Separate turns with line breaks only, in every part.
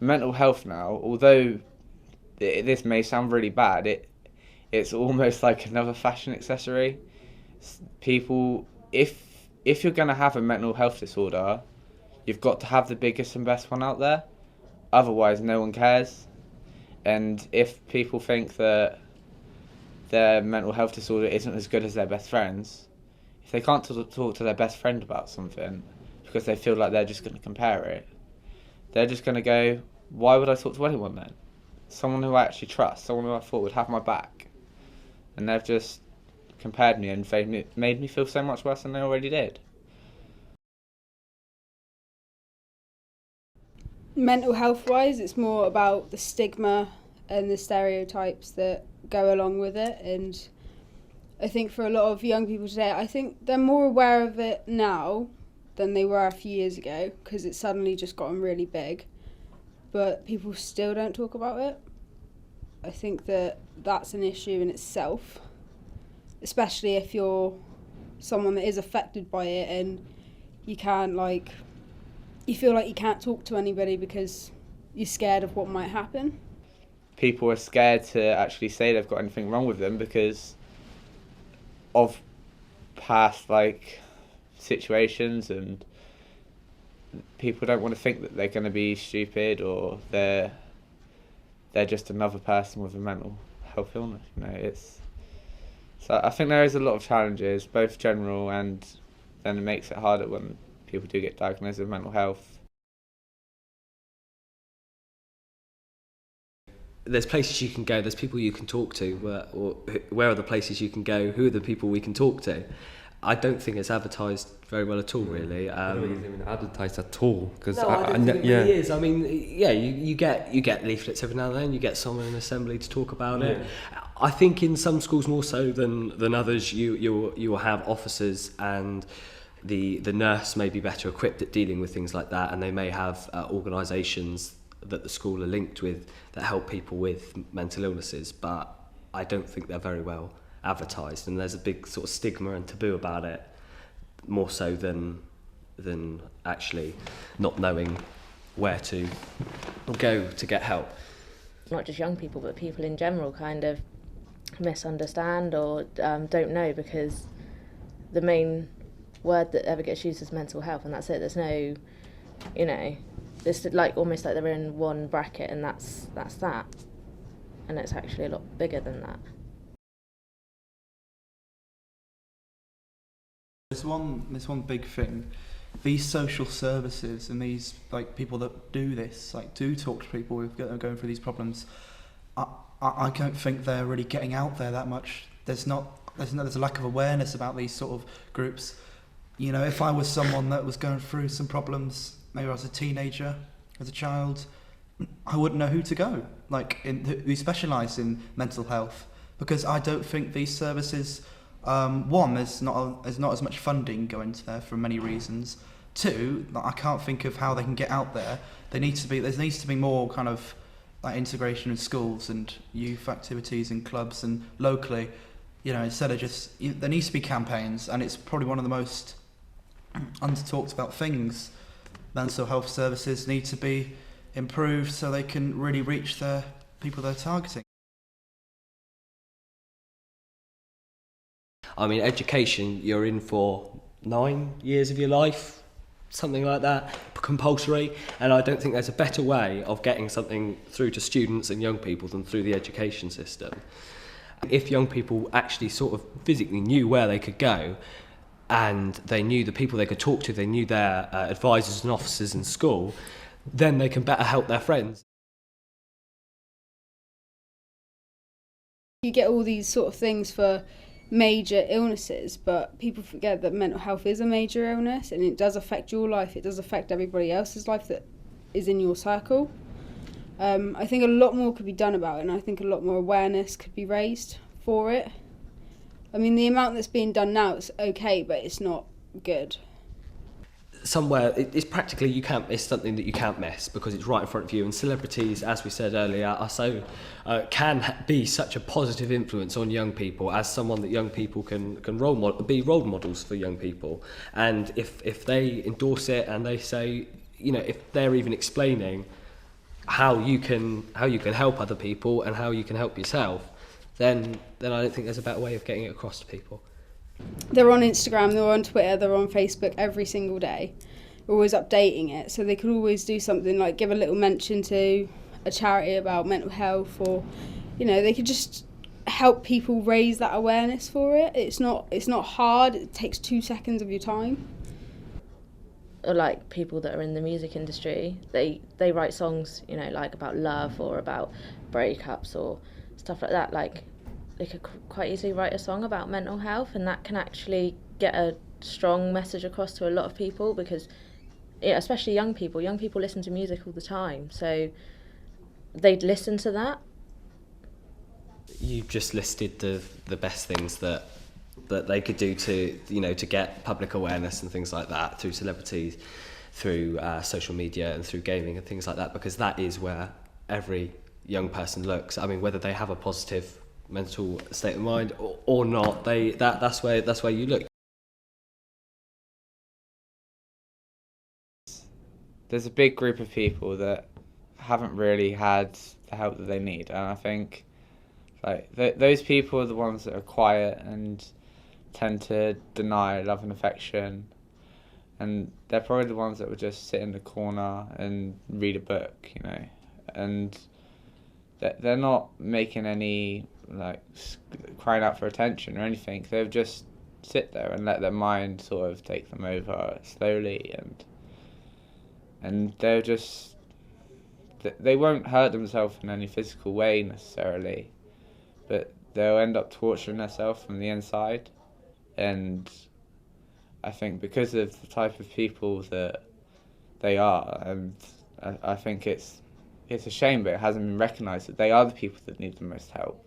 mental health now, although this may sound really bad, it's almost like another fashion accessory. People, if you're gonna have a mental health disorder, you've got to have the biggest and best one out there. Otherwise, no one cares. And if people think that their mental health disorder isn't as good as their best friends, if they can't talk to their best friend about something because they feel like they're just going to compare it, they're just going to go, why would I talk to anyone then? Someone who I actually trust, someone who I thought would have my back. And they've just compared me and made me feel so much worse than they already did.
Mental health wise, it's more about the stigma and the stereotypes that go along with it. And I think for a lot of young people today, I think they're more aware of it now than they were a few years ago, because it's suddenly just gotten really big. But people still don't talk about it. I think that that's an issue in itself, especially if you're someone that is affected by it and you can't, you feel like you can't talk to anybody because you're scared of what might happen.
People are scared to actually say they've got anything wrong with them because of past situations, and people don't want to think that they're going to be stupid or they're just another person with a mental health illness. So I think there is a lot of challenges, both general, and then it makes it harder when people do get diagnosed with mental health.
There's places you can go, there's people you can talk to, where are the places you can go, who are the people we can talk to? I don't think it's advertised very well at all, really.
I don't think it's even advertised at all. Cause
no, I don't think it really is. I mean, yeah, you get leaflets every now and then, you get someone in assembly to talk about it. I think in some schools more so than others, you will have officers, and the nurse may be better equipped at dealing with things like that, and they may have organisations that the school are linked with that help people with mental illnesses, but I don't think they're very well advertised, and there's a big sort of stigma and taboo about it, more so than actually not knowing where to go to get help.
Not just young people, but people in general kind of misunderstand or don't know, because the main word that ever gets used is mental health, and that's it. There's no, it's almost like they're in one bracket, and that's that, and it's actually a lot bigger than that.
There's one big thing. These social services and these people that do this, do talk to people who are going through these problems. I don't think they're really getting out there that much. There's a lack of awareness about these sort of groups. If I was someone that was going through some problems, maybe I was a teenager, as a child, I wouldn't know who to go, who specialise in mental health, because I don't think these services, one, there's not as much funding going to there for many reasons. Two, I can't think of how they can get out there. There needs to be more kind of integration in schools and youth activities and clubs and locally, instead of just, there needs to be campaigns, and it's probably one of the most under-talked about things. Mental health services need to be improved so they can really reach the people they're targeting.
I mean, education, you're in for 9 years of your life, something like that, compulsory, and I don't think there's a better way of getting something through to students and young people than through the education system. If young people actually sort of physically knew where they could go, and they knew the people they could talk to, they knew their advisors and officers in school, then they can better help their friends.
You get all these sort of things for major illnesses, but people forget that mental health is a major illness, and it does affect your life, it does affect everybody else's life that is in your circle. I think a lot more could be done about it, and I think a lot more awareness could be raised for it. I mean, the amount that's being done now is okay, but it's not good.
Somewhere, it's practically, it's something that you can't miss because it's right in front of you, and celebrities, as we said earlier, are so can be such a positive influence on young people, as someone that young people can be role models for young people. And if they endorse it and they say, if they're even explaining how you can help other people and how you can help yourself, then I don't think there's a better way of getting it across to people.
They're on Instagram, they're on Twitter, they're on Facebook every single day. We're always updating it, so they could always do something like give a little mention to a charity about mental health, or they could just help people raise that awareness for it. It's not hard. It takes 2 seconds of your time.
Or like people that are in the music industry, they write songs, like about love or about breakups or stuff like that. Like they could quite easily write a song about mental health, and that can actually get a strong message across to a lot of people, because especially young people listen to music all the time, so they'd listen to that.
You just listed the best things that they could do to get public awareness and things like that through celebrities, through social media and through gaming and things like that, because that is where every young person looks. I mean, whether they have a positive mental state of mind or not, that's where you look.
There's a big group of people that haven't really had the help that they need, and I think those people are the ones that are quiet and tend to deny love and affection, and they're probably the ones that would just sit in the corner and read a book, and they're not making any crying out for attention or anything. They'll just sit there and let their mind sort of take them over slowly, and they won't hurt themselves in any physical way necessarily, but they'll end up torturing themselves from the inside. And I think because of the type of people that they are, and I think it's a shame, but it hasn't been recognised that they are the people that need the most help.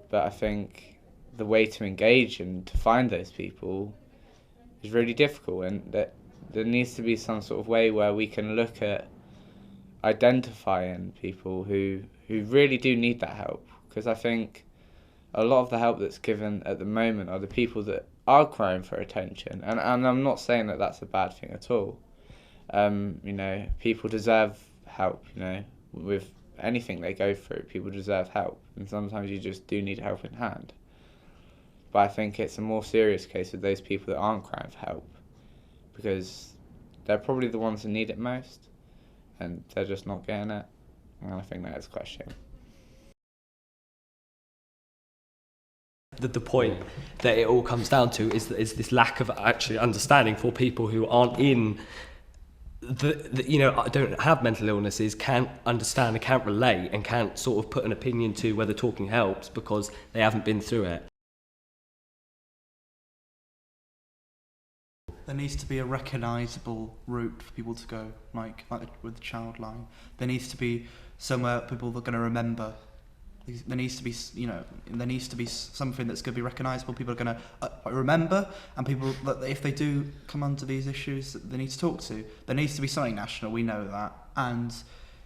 But I think the way to engage and to find those people is really difficult, and that there needs to be some sort of way where we can look at identifying people who really do need that help, because I think a lot of the help that's given at the moment are the people that are crying for attention, and I'm not saying that that's a bad thing at all. People deserve help, with anything they go through, people deserve help, and sometimes you just do need a helping hand. But I think it's a more serious case with those people that aren't crying for help, because they're probably the ones who need it most, and they're just not getting it, and I think that is quite a shame.
The point that it all comes down to is this lack of actually understanding for people who aren't in don't have mental illnesses, can't understand and can't relate and can't sort of put an opinion to whether talking helps because they haven't been through it.
There needs to be a recognisable route for people to go, like with the child line. There needs to be somewhere people are going to remember. There needs to be, there needs to be something that's going to be recognisable. People are going to remember, and people that if they do come under these issues, that they need to talk to. There needs to be something national. We know that, and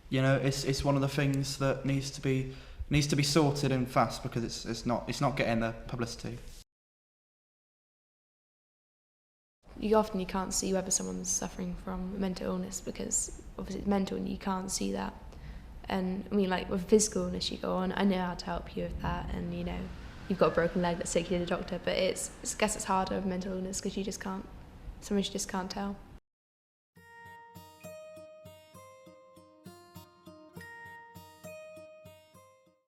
it's one of the things that needs to be sorted and fast, because it's not getting the publicity.
You can't see whether someone's suffering from mental illness, because obviously it's mental and you can't see that. And I mean, like with physical illness, you go on, I know how to help you with that, and you've got a broken leg, let's take you to the doctor. But I guess it's harder with mental illness, because sometimes you just can't tell.